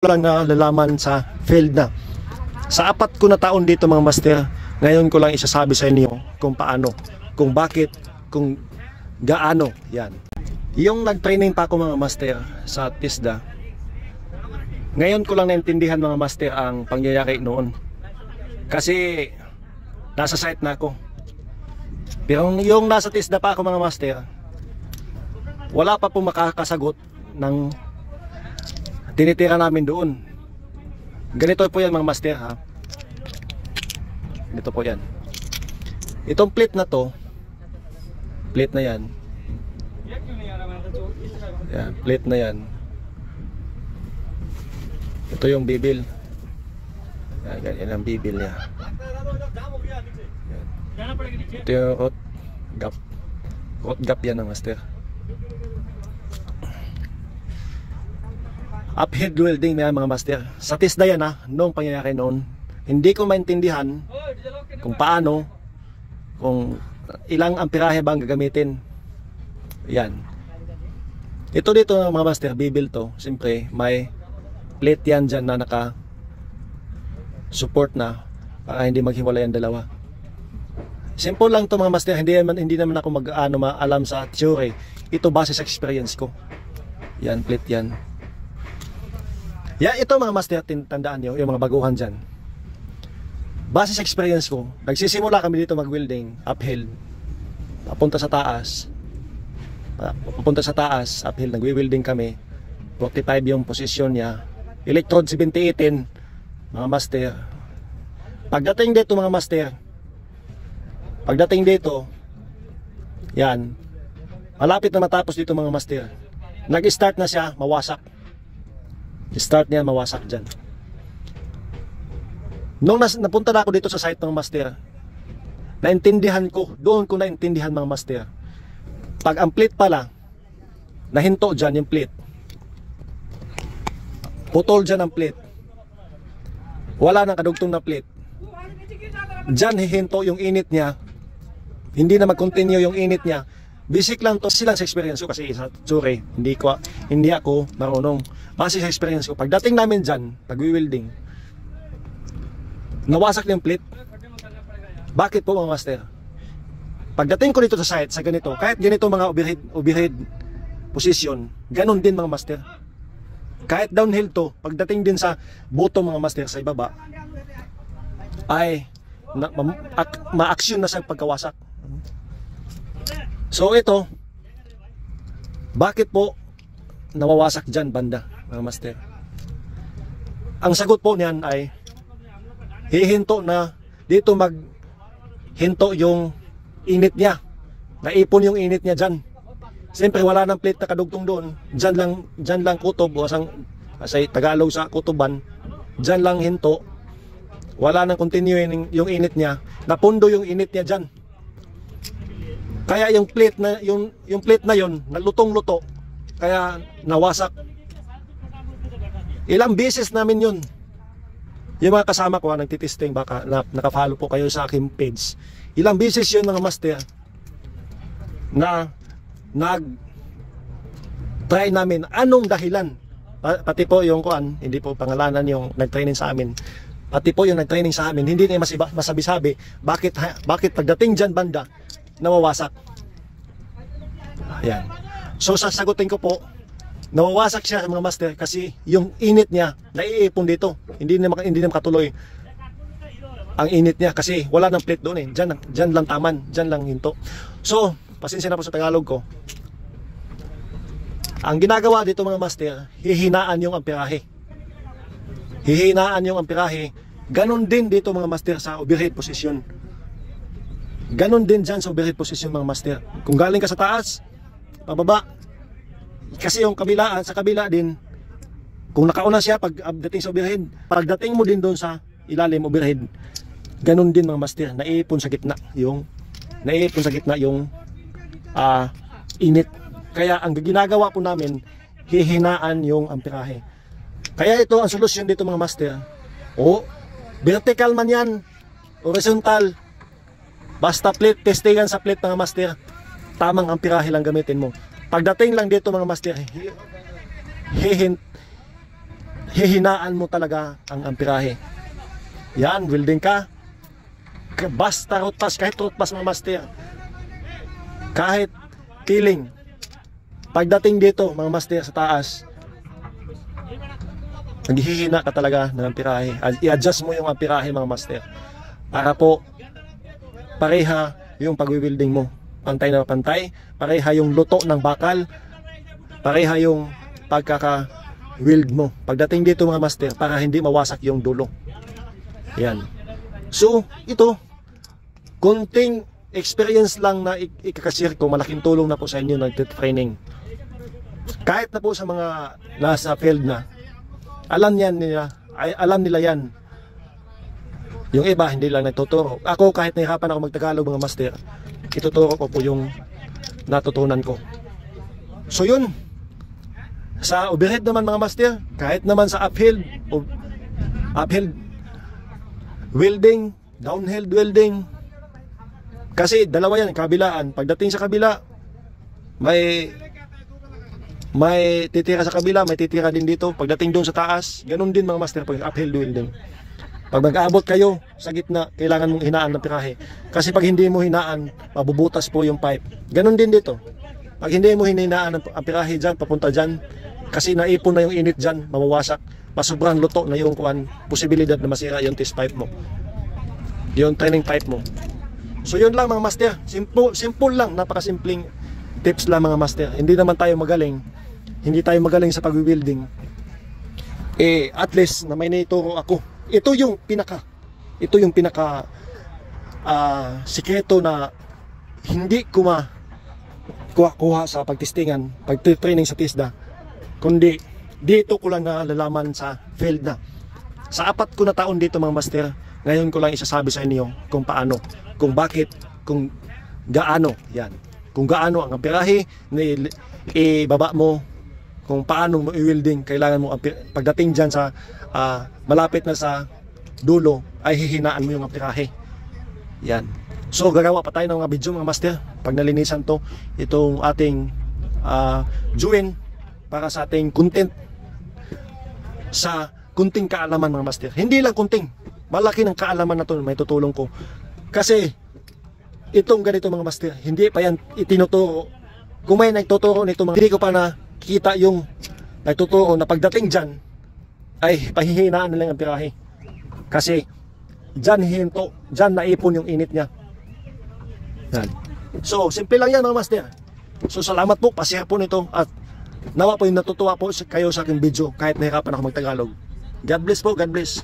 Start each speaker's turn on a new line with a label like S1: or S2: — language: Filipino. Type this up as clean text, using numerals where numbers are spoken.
S1: lang na lalaman sa field na. Sa 4 ko na taon dito mga master, ngayon ko lang isasabi sa inyo kung paano, kung bakit, kung gaano, yan. Yung nag-training pa ako mga master sa TISDA, ngayon ko lang naintindihan mga master ang pangyayari noon. Kasi nasa site na ako. Pero yung nasa TISDA pa ako mga master, wala pa po makakasagot ng tinitira namin doon. Ganito po yan mga master ha. Ganito po yan. Itong plate na to, plate na yan. Yan, plate na yan. Ito yung bibil. Yan, yan ang bibil niya. Yan. Ito yung rot gap. Rot gap yan ng master. Uphead welding mga master. Sa TISDA yan ha, noong pangyayari noon. Hindi ko maintindihan kung paano, kung ilang amperahe bang gagamitin. Yan. Ito dito mga master, bibil to. Siyempre may plate yan dyan na naka support na para hindi maghiwalay ang dalawa. Simple lang to mga master. Hindi naman ako alam sa theory. Ito base sa experience ko. Yan, plate yan. Yan, ito mga master, tandaan nyo, yung mga baguhan dyan. Base sa experience ko, nagsisimula kami dito mag-welding, uphill, papunta sa taas, uphill, nag-welding kami, 45 yung position niya, electrode 7018, mga master. Pagdating dito mga master, yan, malapit na matapos dito mga master, nag-start na siya, mawasak. Start niya mawasak dyan. Nung napunta na ako dito sa site ng master, doon ko naintindihan mga master. Pag ang plate pala, nahinto dyan yung plate. Putol dyan ang plate. Wala nang kadugtong na plate. Dyan hihinto yung init niya. Hindi na mag-continue yung init niya. Basic lang to, silang sa experience ko kasi sorry, hindi ako marunong. Base sa experience ko, pagdating namin dyan, pag-welding, nawasak yung plate. Bakit po mga master? Pagdating ko dito sa site, sa ganito, kahit ganito mga overhead position, ganun din mga master. Kahit downhill to, pagdating din sa bottom mga master, sa ibaba, ay ma-action na sa pagkawasak. So ito, bakit po nawawasak dyan banda mga master? Ang sagot po niyan ay hihinto na dito, maghinto yung init niya, naipon yung init niya dyan. Siyempre wala nang plate na kadugtong doon, dyan lang kutob, o say Tagalog sa kutuban, dyan lang hinto, wala nang continuing yung init niya, napundo yung init niya dyan. Kaya yung plate na yon nalutong-luto, kaya nawasak. Ilang beses namin yun. Yung mga kasama ko nagtitesting, baka naka-follow po kayo sa aking page. Ilang beses yun mga master na nag-try namin anong dahilan. Pati po yung hindi po pangalanan yung nag-training sa amin. Pati po yung nag-training sa amin, hindi niya masabi-sabi bakit pagdating dyan banda nawawasak. Ayan. So sasagutin ko po, nawawasak siya mga master kasi yung init niya naiipon dito. Hindi na makatuloy ang init niya kasi wala nang plate doon eh. Diyan lang taman, diyan lang hinto. So, pasensya na po sa Tagalog ko. Ang ginagawa dito mga master, hihinaan yung amperahe. Hihinaan yung amperahe. Ganon din dito mga master sa overhead position. Ganon din dyan sa overhead position mga master. Kung galing ka sa taas, pababa. Kasi yung sa kabila din, kung nakauna siya pagdating sa overhead, pagdating mo din doon sa ilalim overhead, ganon din mga master, naiipon sa gitna yung init. Kaya ang ginagawa po namin, hihinaan yung amperahe. Kaya ito ang solusyon dito mga master. O vertical man yan, horizontal, basta plate, testingan sa plate mga master, tamang amperahe lang gamitin mo. Pagdating lang dito mga master, hihinaan mo talaga ang amperahe. Yan, welding ka. Basta rotas, kahit rotas mga master. Kahit killing. Pagdating dito mga master sa taas, naghihina ka talaga ng amperahe. I-adjust mo yung amperahe mga master. Para po pareha yung pag-wielding mo. Pantay na pantay. Pareha yung luto ng bakal. Pareha yung pagkaka-wield mo. Pagdating dito mga master, para hindi mawasak yung dulo. Yan. So, ito, konting experience lang na ikakasir ko, malaking tulong na po sa inyo ng training. Kahit na po sa mga nasa field na, alam nila yan. Yung iba, hindi lang nagtuturo. Ako, kahit nahirapan ako magtagalog mga master, ituturo ko po yung natutunan ko. So yun, sa overhead naman mga master, kahit naman sa uphill welding, downhill welding, kasi dalawa yan, kabilaan. Pagdating sa kabila, may titira sa kabila, may titira din dito. Pagdating doon sa taas, ganun din mga master pag uphill welding. Pag mag-aabot kayo sa gitna, kailangan mong hinaan ng pirahe. Kasi pag hindi mo hinaan, mabubutas po yung pipe. Ganun din dito. Pag hindi mo hinaan ang pirahe dyan, papunta dyan, kasi naipon na yung init dyan, mamawasak. Masobrang luto na yung posibilidad na masira yung test pipe mo. Yung training pipe mo. So yun lang mga master. Simple lang, napakasimpleng tips lang mga master. Hindi naman tayo magaling. Hindi tayo magaling sa pag-wielding. At least na may naituro ako. Ito yung pinaka sikreto na hindi ko kuha sa pagtestingan, pag-training sa TISDA, kundi dito ko lang nalalaman sa field na. Sa 4 ko na taon dito mga master, ngayon ko lang isasabi sa inyo kung paano, kung bakit, kung gaano, yan. Kung gaano ang amperahe, ibaba mo, kung paano mo i-welding, kailangan mo, pagdating dyan sa malapit na sa dulo, ay hihinaan mo yung amperahe. Yan. So gagawa pa tayo ng mga video mga master, pag nalinisan to, itong ating join, para sa ating content, sa kunting kaalaman mga master. Hindi lang kunting, malaki ng kaalaman na to, may tutulong ko. Kasi itong ganito mga master, hindi pa yan itinuturo. Kung may nagtuturo nito, hindi ko pa nakita yung nagtuturo na pagdating dyan ay pahihinaan na lang ang pirahe. Kasi dyan hinto, dyan naipon yung init niya. Yan. So simple lang yan mga master. So salamat po, pa-share po nito, at nawa po yung natutuwa po kayo sa aking video kahit nahirapan ako magtagalog. God bless po, God bless.